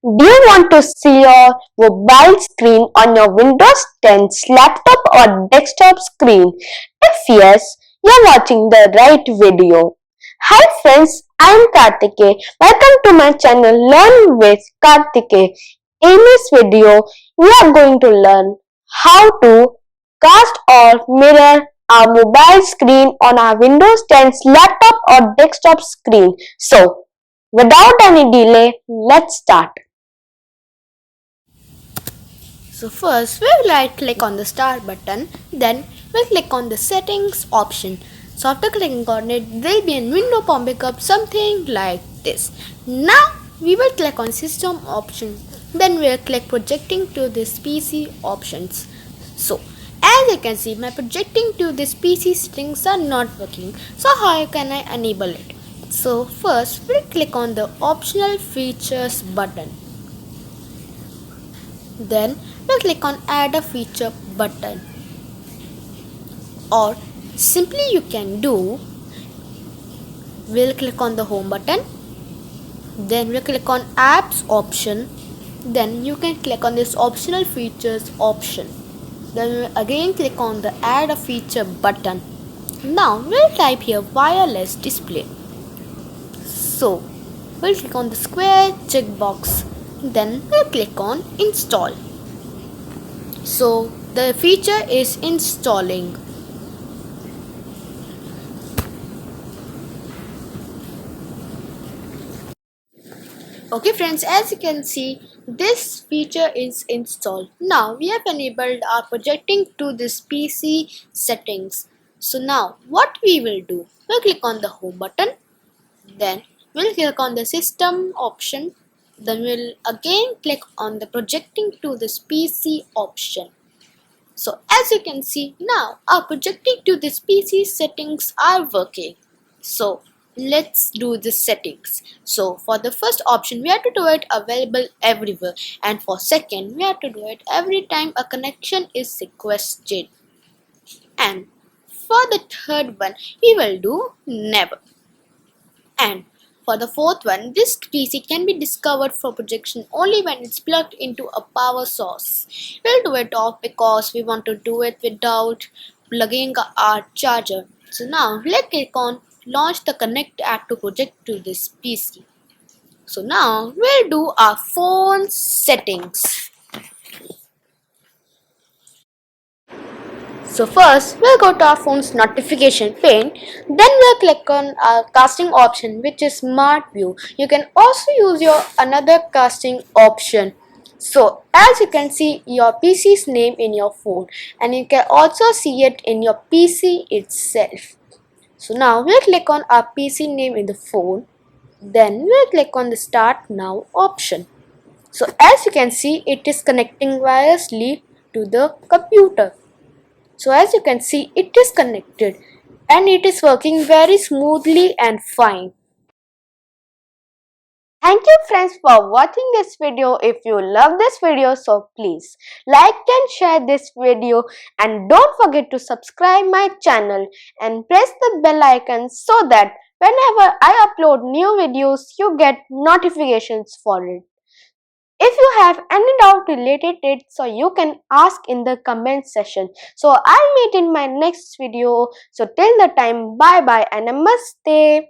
Do you want to see your mobile screen on your Windows 10 laptop or desktop screen? If yes, you're watching the right video. Hi friends, I'm Kartike. Welcome to my channel Learn with Kartike. In this video, we are going to learn how to cast or mirror our mobile screen on our Windows 10 laptop or desktop screen. So, without any delay, let's start. So first we'll right click on the start button, then we'll click on the settings option. So after clicking on it, there'll be a window popping up something like this. Now we will click on system option, then we'll click projecting to this PC options. So as you can see, my projecting to this PC settings are not working. So how can I enable it? So first we'll click on the optional features button. Then we'll click on add a feature button, or simply you can do, we'll click on the home button, then we'll click on apps option, then you can click on this optional features option, then we'll again click on the add a feature button. Now we'll type here wireless display. So we'll click on the square checkbox, then we'll click on install. So the feature is installing. Okay friends, as you can see, this feature is installed. Now we have enabled our projecting to this PC settings. So now what we will do, we'll click on the home button, then we'll click on the system option, then we'll again click on the projecting to this PC option. So as you can see, now our projecting to this PC settings are working. So let's do the settings. So for the first option, we have to do it available everywhere, and for second we have to do it every time a connection is requested, and for the third one we will do never, and for the fourth one, this PC can be discovered for projection only when it's plugged into a power source. We'll do it off because we want to do it without plugging our charger. So now let's click on launch the connect app to project to this PC. So now we'll do our phone settings. So first we'll go to our phone's notification pane, then we'll click on our casting option, which is smart view. You can also use your another casting option. So as you can see your PC's name in your phone, and you can also see it in your PC itself. So now we'll click on our PC name in the phone, then we'll click on the start now option. So as you can see, it is connecting wirelessly to the computer. So as you can see, it is connected and it is working very smoothly and fine. Thank you friends for watching this video. If you love this video, so please like and share this video, and don't forget to subscribe my channel and press the bell icon so that whenever I upload new videos, you get notifications for it. If you have any doubt related to it, so you can ask in the comment section. So I'll meet in my next video. So till the time, bye bye and namaste.